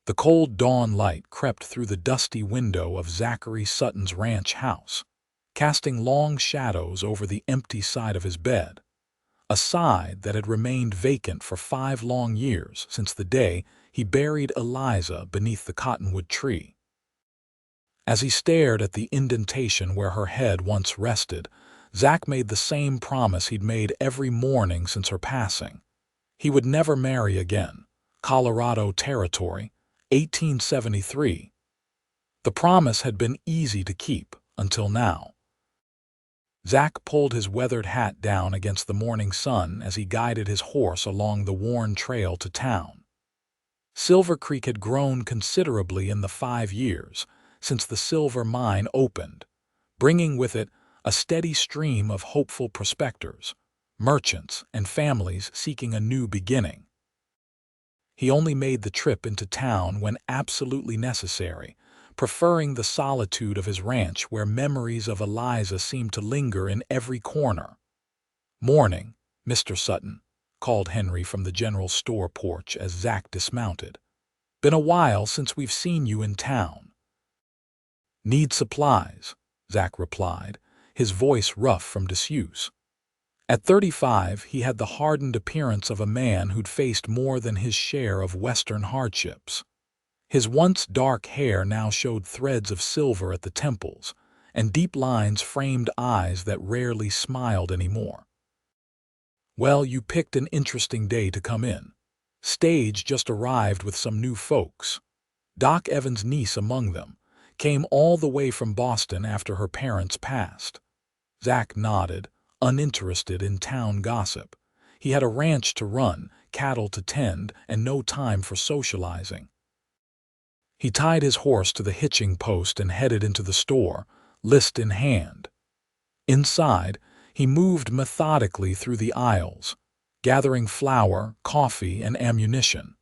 The cold dawn light crept through the dusty window of Zachary Sutton's ranch house, casting long shadows over the empty side of his bed, a side that had remained vacant for 5 long years since the day he buried Eliza beneath the cottonwood tree. As he stared at the indentation where her head once rested, Zach made the same promise he'd made every morning since her passing. He would never marry again. Colorado Territory, 1873. The promise had been easy to keep until now. Zach pulled his weathered hat down against the morning sun as he guided his horse along the worn trail to town. Silver Creek had grown considerably in the 5 years since the silver mine opened, bringing with it a steady stream of hopeful prospectors, merchants, and families seeking a new beginning. He only made the trip into town when absolutely necessary, preferring the solitude of his ranch where memories of Eliza seemed to linger in every corner. "Morning, Mr. Sutton," called Henry from the general store porch as Zach dismounted. "Been a while since we've seen you in town." "Need supplies," Zach replied, his voice rough from disuse. At 35, he had the hardened appearance of a man who'd faced more than his share of Western hardships. His once dark hair now showed threads of silver at the temples, and deep lines framed eyes that rarely smiled anymore. "Well, you picked an interesting day to come in. Stage just arrived with some new folks. Doc Evans' niece among them, came all the way from Boston after her parents passed." Zach nodded, uninterested in town gossip. He had a ranch to run, cattle to tend, and no time for socializing. He tied his horse to the hitching post and headed into the store, list in hand. Inside, he moved methodically through the aisles, gathering flour, coffee, and ammunition.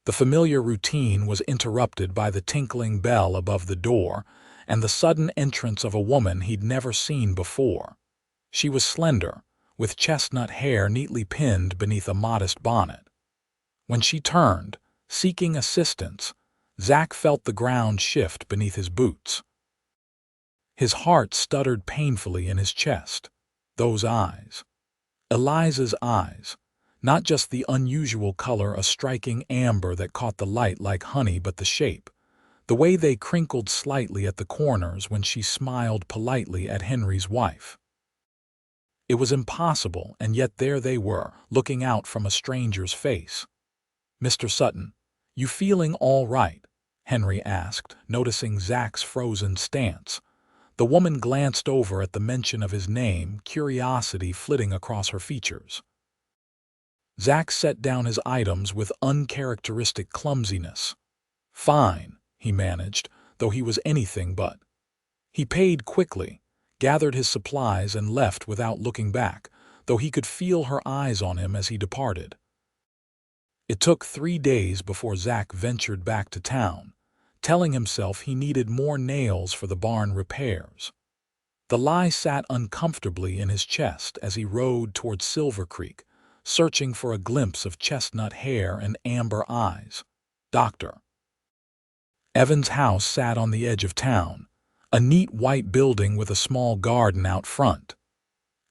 The familiar routine was interrupted by the tinkling bell above the door and the sudden entrance of a woman he'd never seen before. She was slender, with chestnut hair neatly pinned beneath a modest bonnet. When she turned, seeking assistance, Zach felt the ground shift beneath his boots. His heart stuttered painfully in his chest. Those eyes. Eliza's eyes. Not just the unusual color, a striking amber that caught the light like honey, but the shape. The way they crinkled slightly at the corners when she smiled politely at Henry's wife. It was impossible, and yet there they were, looking out from a stranger's face. "Mr. Sutton, you feeling all right?" Henry asked, noticing Zach's frozen stance. The woman glanced over at the mention of his name, curiosity flitting across her features. Zach set down his items with uncharacteristic clumsiness. "Fine," he managed, though he was anything but. He paid quickly, gathered his supplies, and left without looking back, though he could feel her eyes on him as he departed. It took 3 days before Zach ventured back to town, telling himself he needed more nails for the barn repairs. The lie sat uncomfortably in his chest as he rode toward Silver Creek, searching for a glimpse of chestnut hair and amber eyes. Dr. Evans' house sat on the edge of town, a neat white building with a small garden out front.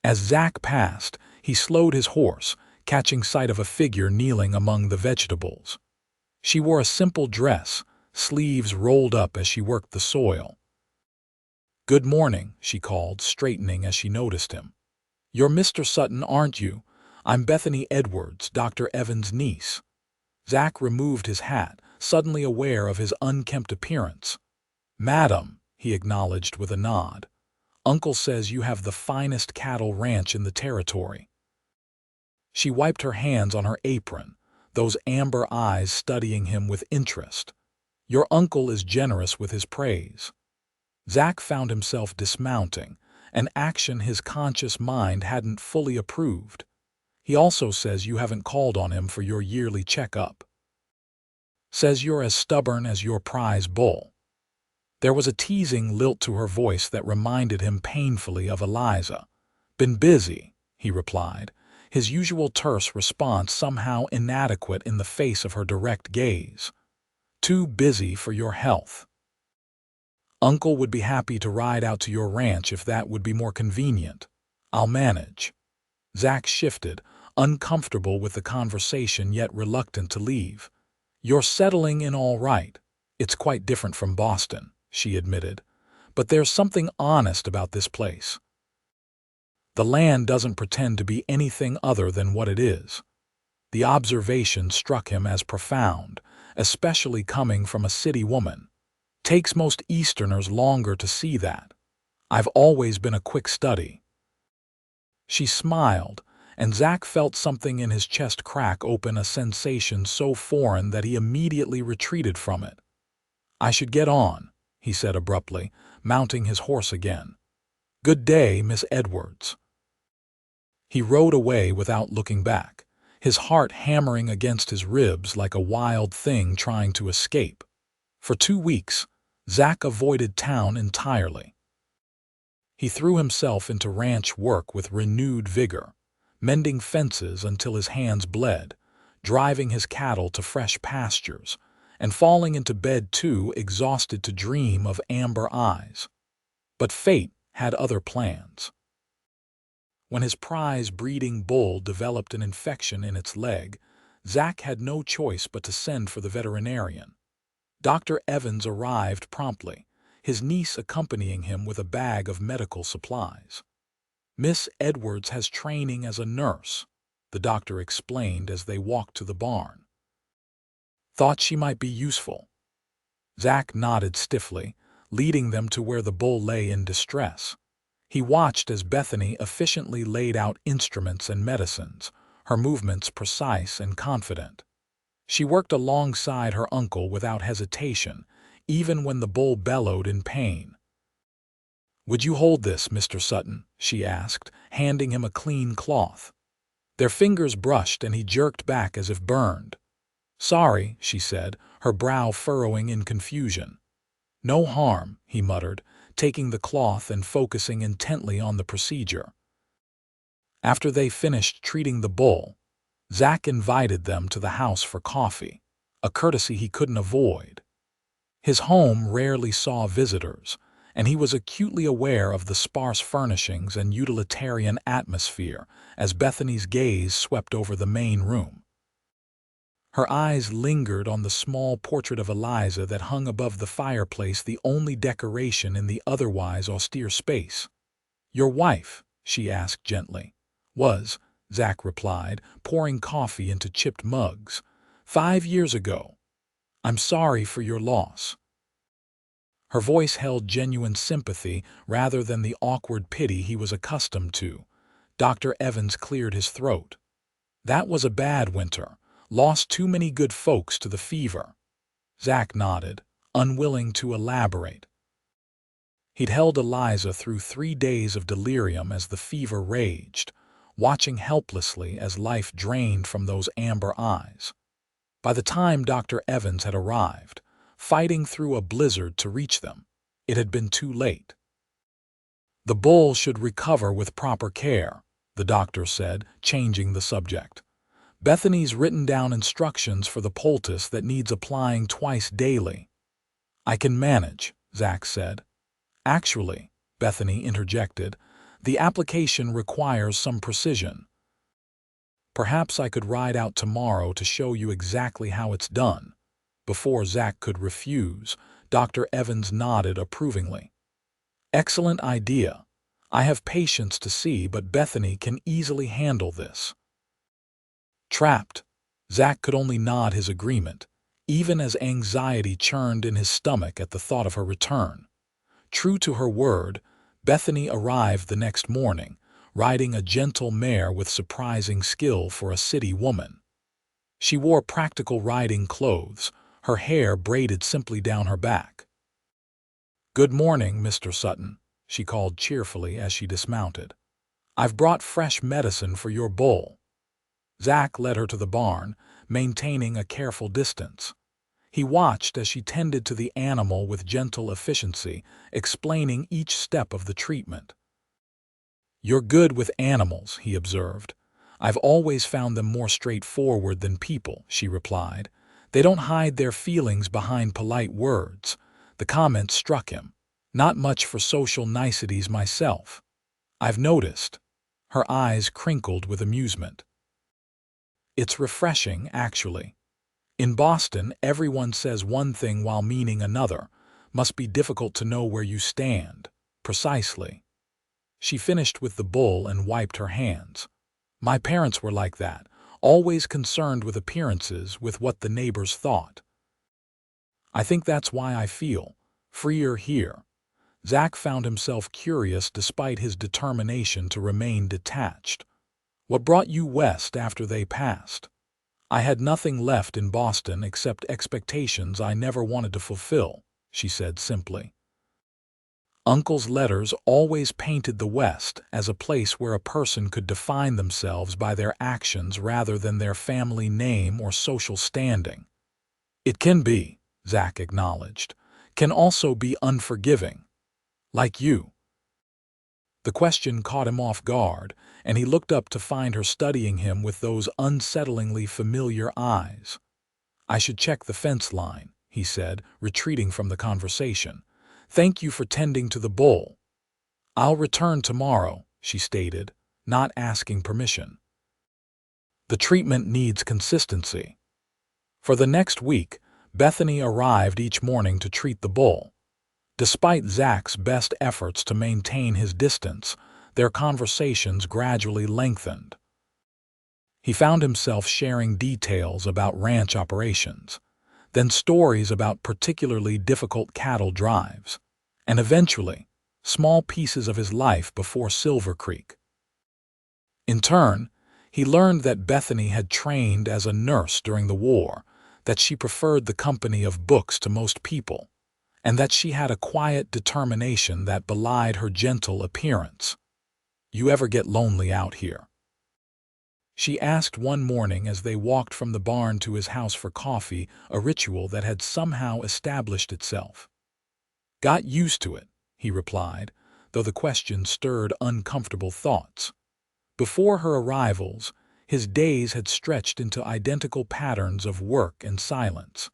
As Zach passed, he slowed his horse, catching sight of a figure kneeling among the vegetables. She wore a simple dress, sleeves rolled up as she worked the soil. "Good morning," she called, straightening as she noticed him. "You're Mr. Sutton, aren't you? I'm Bethany Edwards, Dr. Evans' niece." Zach removed his hat, suddenly aware of his unkempt appearance. "Madam," he acknowledged with a nod. "Uncle says you have the finest cattle ranch in the territory." She wiped her hands on her apron, those amber eyes studying him with interest. "Your uncle is generous with his praise." Zach found himself dismounting, an action his conscious mind hadn't fully approved. "He also says you haven't called on him for your yearly checkup. Says you're as stubborn as your prize bull." There was a teasing lilt to her voice that reminded him painfully of Eliza. "Been busy," he replied, his usual terse response somehow inadequate in the face of her direct gaze. Too busy for your health. Uncle would be happy to ride out to your ranch if that would be more convenient. I'll manage. Zach shifted, uncomfortable with the conversation yet reluctant to leave. You're settling in all right. It's quite different from Boston, she admitted. But there's something honest about this place. The land doesn't pretend to be anything other than what it is. The observation struck him as profound, especially coming from a city woman. Takes most Easterners longer to see that. I've always been a quick study. She smiled, and Zach felt something in his chest crack open, a sensation so foreign that he immediately retreated from it. I should get on, he said abruptly, mounting his horse again. Good day, Miss Edwards. He rode away without looking back, his heart hammering against his ribs like a wild thing trying to escape. For 2 weeks, Zach avoided town entirely. He threw himself into ranch work with renewed vigor, mending fences until his hands bled, driving his cattle to fresh pastures, and falling into bed too exhausted to dream of amber eyes. But fate had other plans. When his prize-breeding bull developed an infection in its leg, Zach had no choice but to send for the veterinarian. Dr. Evans arrived promptly, his niece accompanying him with a bag of medical supplies. Miss Edwards has training as a nurse, the doctor explained as they walked to the barn. Thought she might be useful. Zach nodded stiffly, leading them to where the bull lay in distress. He watched as Bethany efficiently laid out instruments and medicines, her movements precise and confident. She worked alongside her uncle without hesitation, even when the bull bellowed in pain. Would you hold this, Mr. Sutton? She asked, handing him a clean cloth. Their fingers brushed and he jerked back as if burned. Sorry, she said, her brow furrowing in confusion. No harm, he muttered, taking the cloth and focusing intently on the procedure. After they finished treating the bull, Zach invited them to the house for coffee, a courtesy he couldn't avoid. His home rarely saw visitors, and he was acutely aware of the sparse furnishings and utilitarian atmosphere as Bethany's gaze swept over the main room. Her eyes lingered on the small portrait of Eliza that hung above the fireplace, the only decoration in the otherwise austere space. Your wife, she asked gently. Was, Zach replied, pouring coffee into chipped mugs. 5 years ago. I'm sorry for your loss. Her voice held genuine sympathy rather than the awkward pity he was accustomed to. Dr. Evans cleared his throat. That was a bad winter. Lost too many good folks to the fever. Zach nodded, unwilling to elaborate. He'd held Eliza through 3 days of delirium as the fever raged, watching helplessly as life drained from those amber eyes. By the time Dr. Evans had arrived, fighting through a blizzard to reach them, it had been too late. The bull should recover with proper care, the doctor said, changing the subject. Bethany's written down instructions for the poultice that needs applying twice daily. I can manage, Zach said. Actually, Bethany interjected, the application requires some precision. Perhaps I could ride out tomorrow to show you exactly how it's done. Before Zach could refuse, Dr. Evans nodded approvingly. Excellent idea. I have patients to see, but Bethany can easily handle this. Trapped, Zach could only nod his agreement, even as anxiety churned in his stomach at the thought of her return. True to her word, Bethany arrived the next morning, riding a gentle mare with surprising skill for a city woman. She wore practical riding clothes, her hair braided simply down her back. Good morning, Mr. Sutton, she called cheerfully as she dismounted. I've brought fresh medicine for your bull. Zach led her to the barn, maintaining a careful distance. He watched as she tended to the animal with gentle efficiency, explaining each step of the treatment. You're good with animals, he observed. I've always found them more straightforward than people, she replied. They don't hide their feelings behind polite words. The comment struck him. Not much for social niceties myself. I've noticed. Her eyes crinkled with amusement. It's refreshing, actually. In Boston, everyone says one thing while meaning another. Must be difficult to know where you stand. Precisely. She finished with the bowl and wiped her hands. My parents were like that, always concerned with appearances, with what the neighbors thought. I think that's why I feel freer here. Zach found himself curious despite his determination to remain detached. What brought you west after they passed? I had nothing left in Boston except expectations I never wanted to fulfill, she said simply. Uncle's letters always painted the West as a place where a person could define themselves by their actions rather than their family name or social standing. It can be, Zach acknowledged, can also be unforgiving. Like you. The question caught him off guard, and he looked up to find her studying him with those unsettlingly familiar eyes. I should check the fence line, he said, retreating from the conversation. Thank you for tending to the bull. I'll return tomorrow, she stated, not asking permission. The treatment needs consistency. For the next week, Bethany arrived each morning to treat the bull. Despite Zach's best efforts to maintain his distance, their conversations gradually lengthened. He found himself sharing details about ranch operations, then stories about particularly difficult cattle drives, and eventually, small pieces of his life before Silver Creek. In turn, he learned that Bethany had trained as a nurse during the war, that she preferred the company of books to most people, and that she had a quiet determination that belied her gentle appearance. You ever get lonely out here? She asked one morning as they walked from the barn to his house for coffee, a ritual that had somehow established itself. Got used to it, he replied, though the question stirred uncomfortable thoughts. Before her arrivals, his days had stretched into identical patterns of work and silence.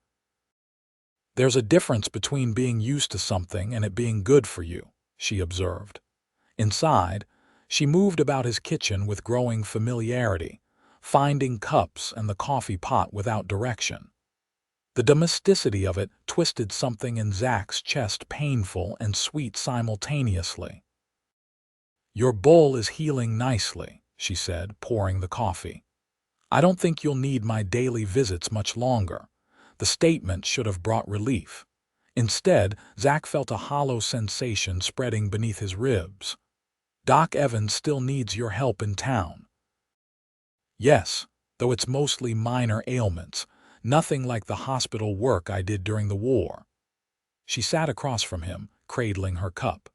There's a difference between being used to something and it being good for you, she observed. Inside, she moved about his kitchen with growing familiarity, finding cups and the coffee pot without direction. The domesticity of it twisted something in Zach's chest, painful and sweet simultaneously. Your bowl is healing nicely, she said, pouring the coffee. I don't think you'll need my daily visits much longer. The statement should have brought relief. Instead, Zach felt a hollow sensation spreading beneath his ribs. Doc Evans still needs your help in town. Yes, though it's mostly minor ailments, nothing like the hospital work I did during the war. She sat across from him, cradling her cup.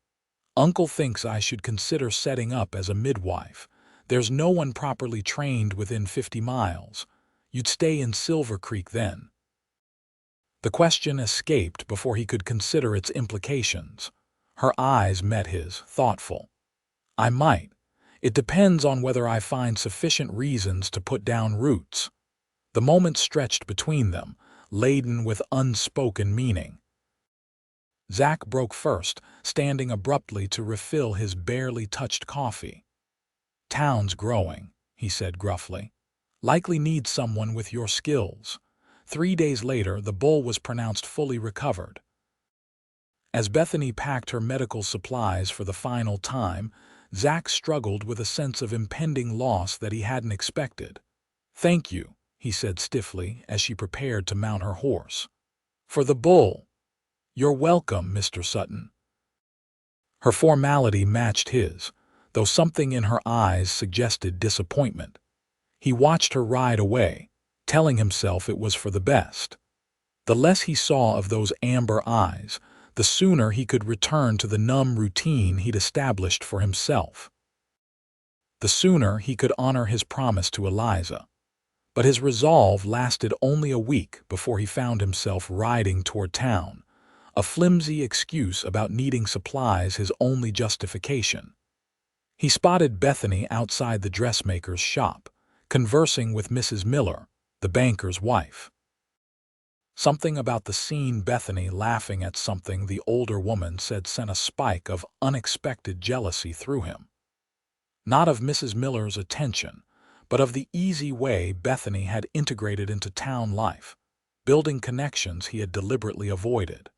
Uncle thinks I should consider setting up as a midwife. There's no one properly trained within 50 miles. You'd stay in Silver Creek then. The question escaped before he could consider its implications. Her eyes met his, thoughtful. I might. It depends on whether I find sufficient reasons to put down roots. The moment stretched between them, laden with unspoken meaning. Zach broke first, standing abruptly to refill his barely touched coffee. Town's growing, he said gruffly. Likely needs someone with your skills. 3 days later, the bull was pronounced fully recovered. As Bethany packed her medical supplies for the final time, Zach struggled with a sense of impending loss that he hadn't expected. Thank you, he said stiffly as she prepared to mount her horse. For the bull. You're welcome, Mr. Sutton. Her formality matched his, though something in her eyes suggested disappointment. He watched her ride away, telling himself it was for the best. The less he saw of those amber eyes, the sooner he could return to the numb routine he'd established for himself. The sooner he could honor his promise to Eliza. But his resolve lasted only a week before he found himself riding toward town, a flimsy excuse about needing supplies his only justification. He spotted Bethany outside the dressmaker's shop, conversing with Mrs. Miller, the banker's wife. Something about the scene Bethany laughing at something the older woman said sent a spike of unexpected jealousy through him. Not of Mrs. Miller's attention, but of the easy way Bethany had integrated into town life, building connections he had deliberately avoided.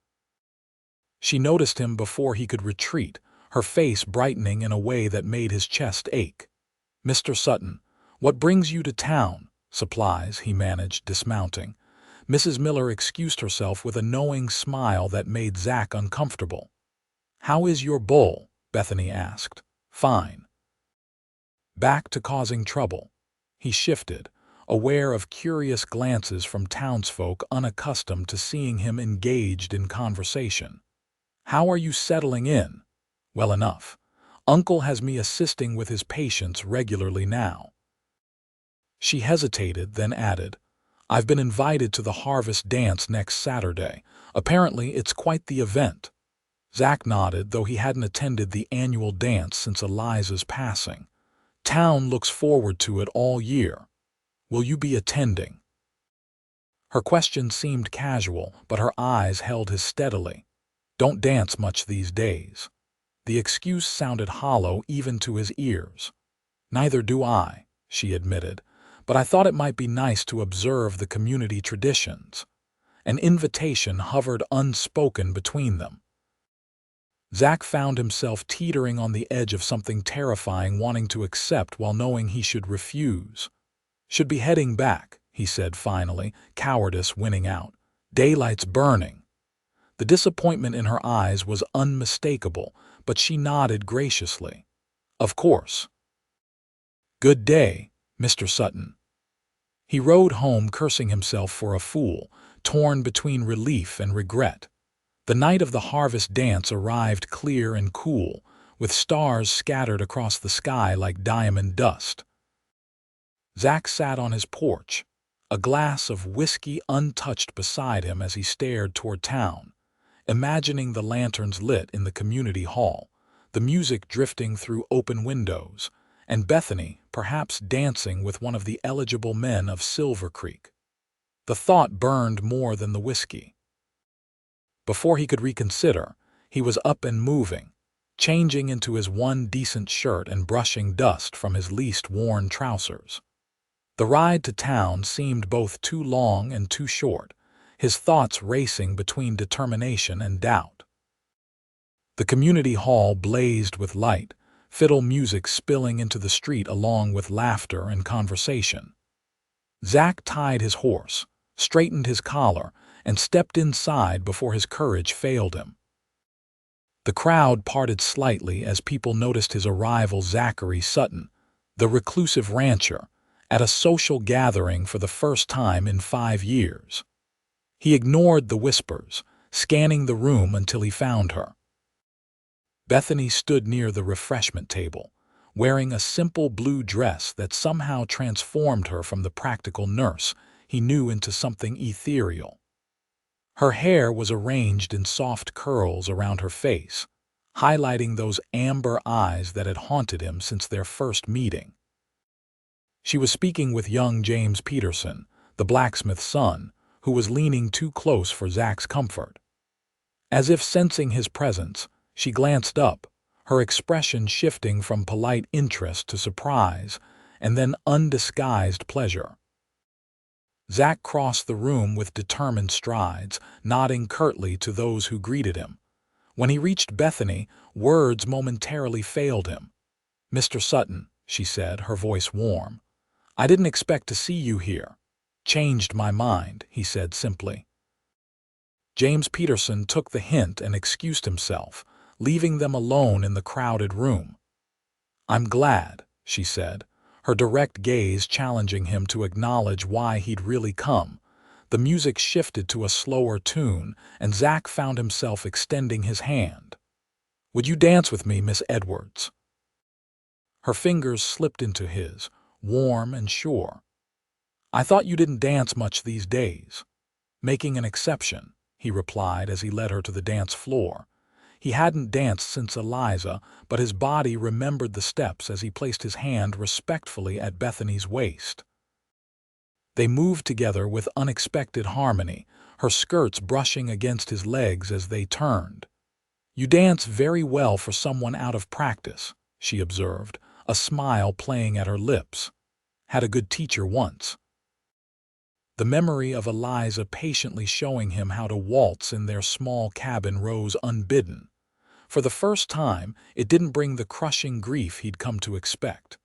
She noticed him before he could retreat, her face brightening in a way that made his chest ache. "Mr. Sutton, what brings you to town?" "Supplies," he managed, dismounting. Mrs. Miller excused herself with a knowing smile that made Zach uncomfortable. "How is your bull?" Bethany asked. "Fine." Back to causing trouble. He shifted, aware of curious glances from townsfolk unaccustomed to seeing him engaged in conversation. "How are you settling in?" "Well enough. Uncle has me assisting with his patients regularly now." She hesitated, then added, "I've been invited to the harvest dance next Saturday. Apparently it's quite the event." Zach nodded, though he hadn't attended the annual dance since Eliza's passing. "Town looks forward to it all year. Will you be attending?" Her question seemed casual, but her eyes held his steadily. "Don't dance much these days." The excuse sounded hollow even to his ears. "Neither do I," she admitted, "but I thought it might be nice to observe the community traditions." An invitation hovered unspoken between them. Zach found himself teetering on the edge of something terrifying, wanting to accept while knowing he should refuse. "Should be heading back," he said finally, cowardice winning out. "Daylight's burning." The disappointment in her eyes was unmistakable, but she nodded graciously. "Of course." "Good day, Mr. Sutton." He rode home cursing himself for a fool, torn between relief and regret. The night of the harvest dance arrived clear and cool, with stars scattered across the sky like diamond dust. Zach sat on his porch, a glass of whiskey untouched beside him as he stared toward town, imagining the lanterns lit in the community hall, the music drifting through open windows, and Bethany perhaps dancing with one of the eligible men of Silver Creek. The thought burned more than the whiskey. Before he could reconsider, he was up and moving, changing into his one decent shirt and brushing dust from his least worn trousers. The ride to town seemed both too long and too short, his thoughts racing between determination and doubt. The community hall blazed with light, fiddle music spilling into the street along with laughter and conversation. Zach tied his horse, straightened his collar, and stepped inside before his courage failed him. The crowd parted slightly as people noticed his arrival. Zachary Sutton, the reclusive rancher, at a social gathering for the first time in 5 years. He ignored the whispers, scanning the room until he found her. Bethany stood near the refreshment table, wearing a simple blue dress that somehow transformed her from the practical nurse he knew into something ethereal. Her hair was arranged in soft curls around her face, highlighting those amber eyes that had haunted him since their first meeting. She was speaking with young James Peterson, the blacksmith's son, who was leaning too close for Zach's comfort. As if sensing his presence, she glanced up, her expression shifting from polite interest to surprise, and then undisguised pleasure. Zach crossed the room with determined strides, nodding curtly to those who greeted him. When he reached Bethany, words momentarily failed him. "Mr. Sutton," she said, her voice warm. "I didn't expect to see you here." "Changed my mind," he said simply. James Peterson took the hint and excused himself, leaving them alone in the crowded room. "I'm glad," she said, her direct gaze challenging him to acknowledge why he'd really come. The music shifted to a slower tune, and Zach found himself extending his hand. "Would you dance with me, Miss Edwards?" Her fingers slipped into his, warm and sure. "I thought you didn't dance much these days." "Making an exception," he replied as he led her to the dance floor. He hadn't danced since Eliza, but his body remembered the steps as he placed his hand respectfully at Bethany's waist. They moved together with unexpected harmony, her skirts brushing against his legs as they turned. "You dance very well for someone out of practice," she observed, a smile playing at her lips. "Had a good teacher once." The memory of Eliza patiently showing him how to waltz in their small cabin rose unbidden. For the first time, it didn't bring the crushing grief he'd come to expect.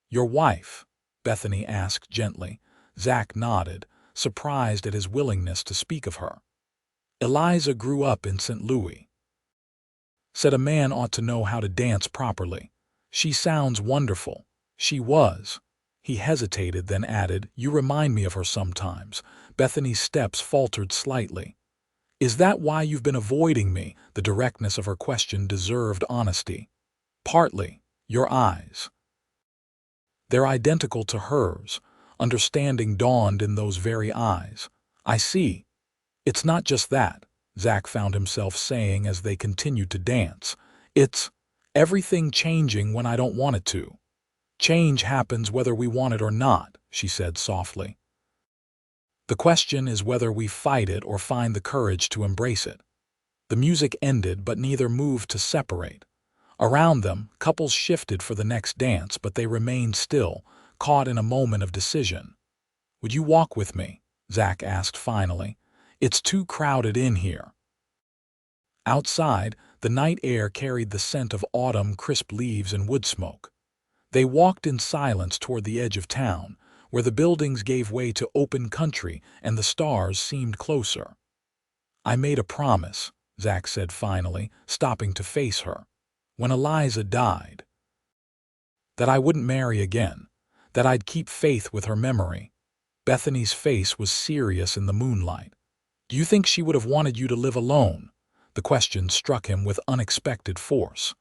"Your wife?" Bethany asked gently. Zach nodded, surprised at his willingness to speak of her. "Eliza grew up in St. Louis. Said a man ought to know how to dance properly. She sounds wonderful." "She was." He hesitated, then added, "You remind me of her sometimes." Bethany's steps faltered slightly. "Is that why you've been avoiding me?" The directness of her question deserved honesty. "Partly. Your eyes. They're identical to hers." Understanding dawned in those very eyes. "I see. It's not just that," Zach found himself saying as they continued to dance. "It's everything changing when I don't want it to." "Change happens whether we want it or not," she said softly. "The question is whether we fight it or find the courage to embrace it." The music ended, but neither moved to separate. Around them, couples shifted for the next dance, but they remained still, caught in a moment of decision. "Would you walk with me?" Zach asked finally. "It's too crowded in here." Outside, the night air carried the scent of autumn, crisp leaves and wood smoke. They walked in silence toward the edge of town, where the buildings gave way to open country and the stars seemed closer. "I made a promise," Zach said finally, stopping to face her, "when Eliza died. That I wouldn't marry again, that I'd keep faith with her memory." Bethany's face was serious in the moonlight. "Do you think she would have wanted you to live alone?" The question struck him with unexpected force.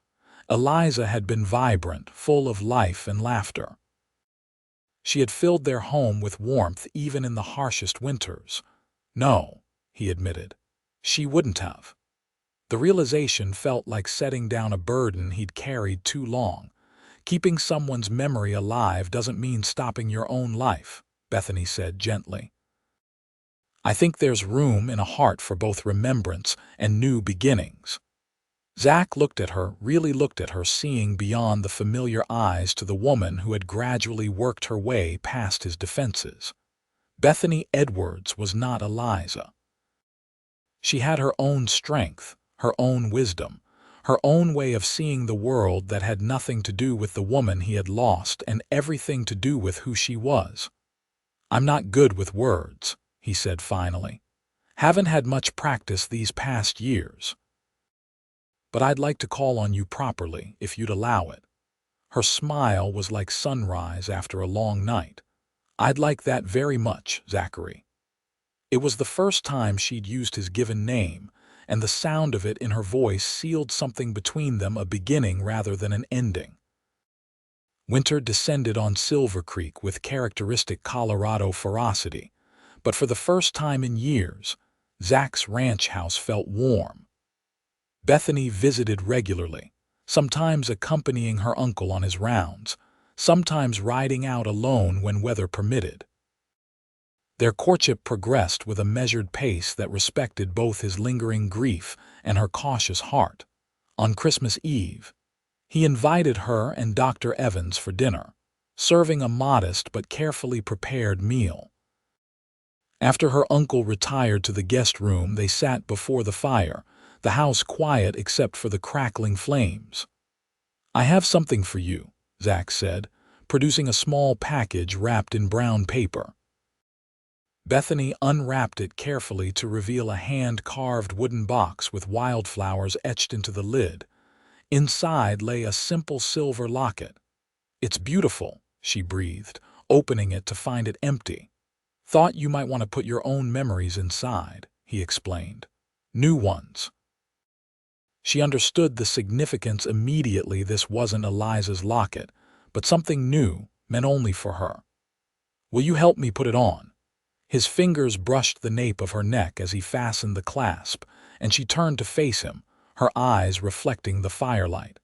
Eliza had been vibrant, full of life and laughter. She had filled their home with warmth even in the harshest winters. "No," he admitted. "She wouldn't have." The realization felt like setting down a burden he'd carried too long. "Keeping someone's memory alive doesn't mean stopping your own life," Bethany said gently. "I think there's room in a heart for both remembrance and new beginnings." Zach looked at her, really looked at her, seeing beyond the familiar eyes to the woman who had gradually worked her way past his defenses. Bethany Edwards was not Eliza. She had her own strength, her own wisdom, her own way of seeing the world that had nothing to do with the woman he had lost and everything to do with who she was. "I'm not good with words," he said finally. "Haven't had much practice these past years. But I'd like to call on you properly, if you'd allow it." Her smile was like sunrise after a long night. "I'd like that very much, Zachary." It was the first time she'd used his given name, and the sound of it in her voice sealed something between them, a beginning rather than an ending. Winter descended on Silver Creek with characteristic Colorado ferocity, but for the first time in years, Zach's ranch house felt warm. Bethany visited regularly, sometimes accompanying her uncle on his rounds, sometimes riding out alone when weather permitted. Their courtship progressed with a measured pace that respected both his lingering grief and her cautious heart. On Christmas Eve, he invited her and Dr. Evans for dinner, serving a modest but carefully prepared meal. After her uncle retired to the guest room, they sat before the fire, the house quiet except for the crackling flames. "I have something for you," Zach said, producing a small package wrapped in brown paper. Bethany unwrapped it carefully to reveal a hand-carved wooden box with wildflowers etched into the lid. Inside lay a simple silver locket. "It's beautiful," she breathed, opening it to find it empty. "Thought you might want to put your own memories inside," he explained. "New ones." She understood the significance immediately. This wasn't Eliza's locket, but something new, meant only for her. "Will you help me put it on?" His fingers brushed the nape of her neck as he fastened the clasp, and she turned to face him, her eyes reflecting the firelight.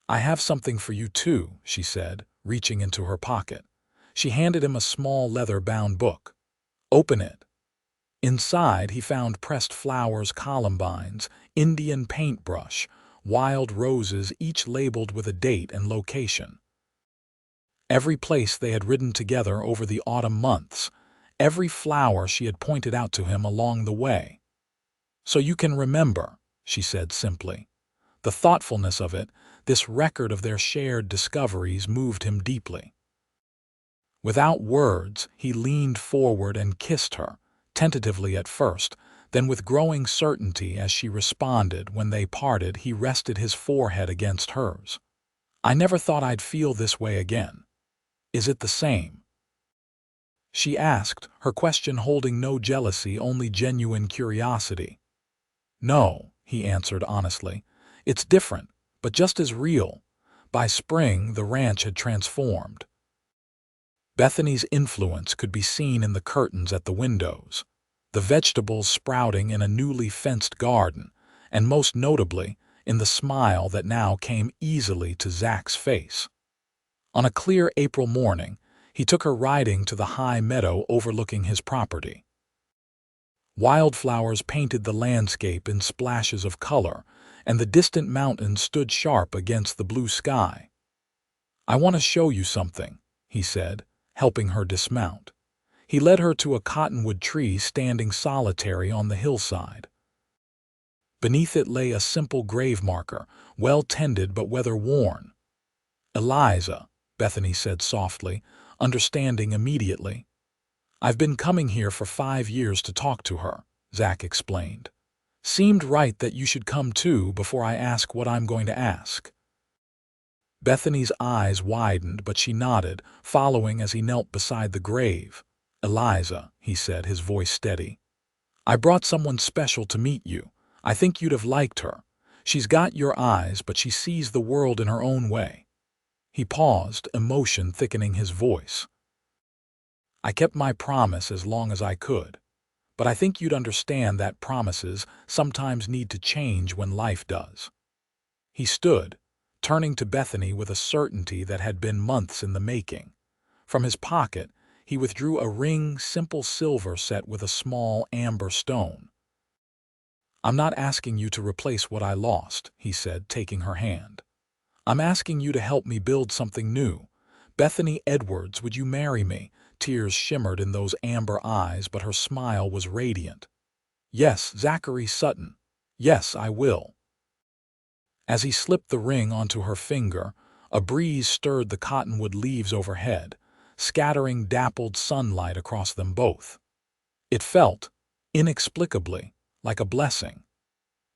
"I have something for you too," she said, reaching into her pocket. She handed him a small leather-bound book. "Open it." Inside, he found pressed flowers, columbines, Indian paintbrush, wild roses, each labeled with a date and location. Every place they had ridden together over the autumn months, every flower she had pointed out to him along the way. "So you can remember," she said simply. The thoughtfulness of it, this record of their shared discoveries, moved him deeply. Without words, he leaned forward and kissed her, tentatively at first, then with growing certainty as she responded. When they parted, he rested his forehead against hers. "I never thought I'd feel this way again. Is it the same?" she asked, her question holding no jealousy, only genuine curiosity. "No," he answered honestly. "It's different, but just as real." By spring, the ranch had transformed. Bethany's influence could be seen in the curtains at the windows, the vegetables sprouting in a newly fenced garden, and most notably, in the smile that now came easily to Zach's face. On a clear April morning, he took her riding to the high meadow overlooking his property. Wildflowers painted the landscape in splashes of color, and the distant mountains stood sharp against the blue sky. "I want to show you something," he said, helping her dismount. He led her to a cottonwood tree standing solitary on the hillside. Beneath it lay a simple grave marker, well tended but weather-worn. "Eliza," Bethany said softly, understanding immediately. "I've been coming here for 5 years to talk to her," Zach explained. "Seemed right that you should come too before I ask what I'm going to ask." Bethany's eyes widened, but she nodded, following as he knelt beside the grave. "Eliza," he said, his voice steady, "I brought someone special to meet you. I think you'd have liked her. She's got your eyes, but she sees the world in her own way." He paused, emotion thickening his voice. "I kept my promise as long as I could, but I think you'd understand that promises sometimes need to change when life does." He stood, turning to Bethany with a certainty that had been months in the making. From his pocket, he withdrew a ring, simple silver set with a small amber stone. "I'm not asking you to replace what I lost," he said, taking her hand. "I'm asking you to help me build something new. Bethany Edwards, would you marry me?" Tears shimmered in those amber eyes, but her smile was radiant. "Yes, Zachary Sutton. Yes, I will." As he slipped the ring onto her finger, a breeze stirred the cottonwood leaves overhead, scattering dappled sunlight across them both. It felt, inexplicably, like a blessing.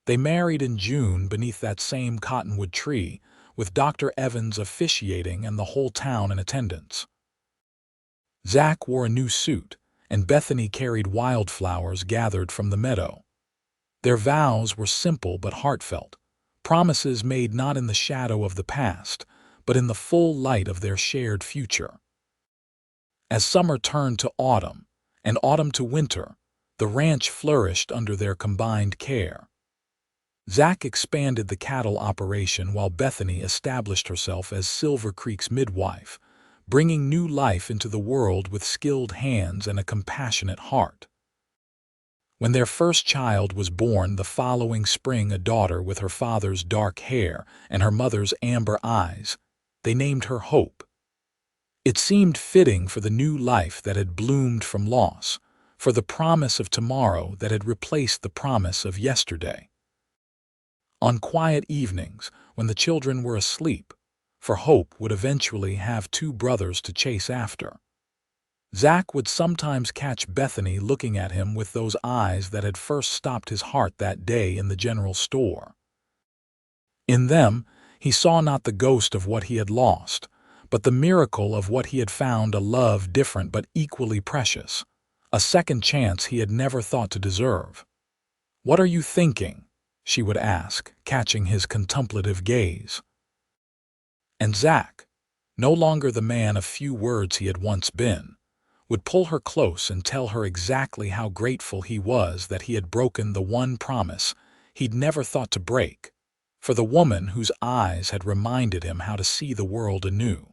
They married in June beneath that same cottonwood tree, with Dr. Evans officiating and the whole town in attendance. Zach wore a new suit, and Bethany carried wildflowers gathered from the meadow. Their vows were simple but heartfelt, promises made not in the shadow of the past, but in the full light of their shared future. As summer turned to autumn, and autumn to winter, the ranch flourished under their combined care. Zach expanded the cattle operation while Bethany established herself as Silver Creek's midwife, bringing new life into the world with skilled hands and a compassionate heart. When their first child was born the following spring, a daughter with her father's dark hair and her mother's amber eyes, they named her Hope. It seemed fitting for the new life that had bloomed from loss, for the promise of tomorrow that had replaced the promise of yesterday. On quiet evenings, when the children were asleep, for Hope would eventually have 2 brothers to chase after, Zach would sometimes catch Bethany looking at him with those eyes that had first stopped his heart that day in the general store. In them, he saw not the ghost of what he had lost, but the miracle of what he had found, a love different but equally precious, a second chance he had never thought to deserve. "What are you thinking?" she would ask, catching his contemplative gaze. And Zach, no longer the man of few words he had once been, would pull her close and tell her exactly how grateful he was that he had broken the one promise he'd never thought to break, for the woman whose eyes had reminded him how to see the world anew.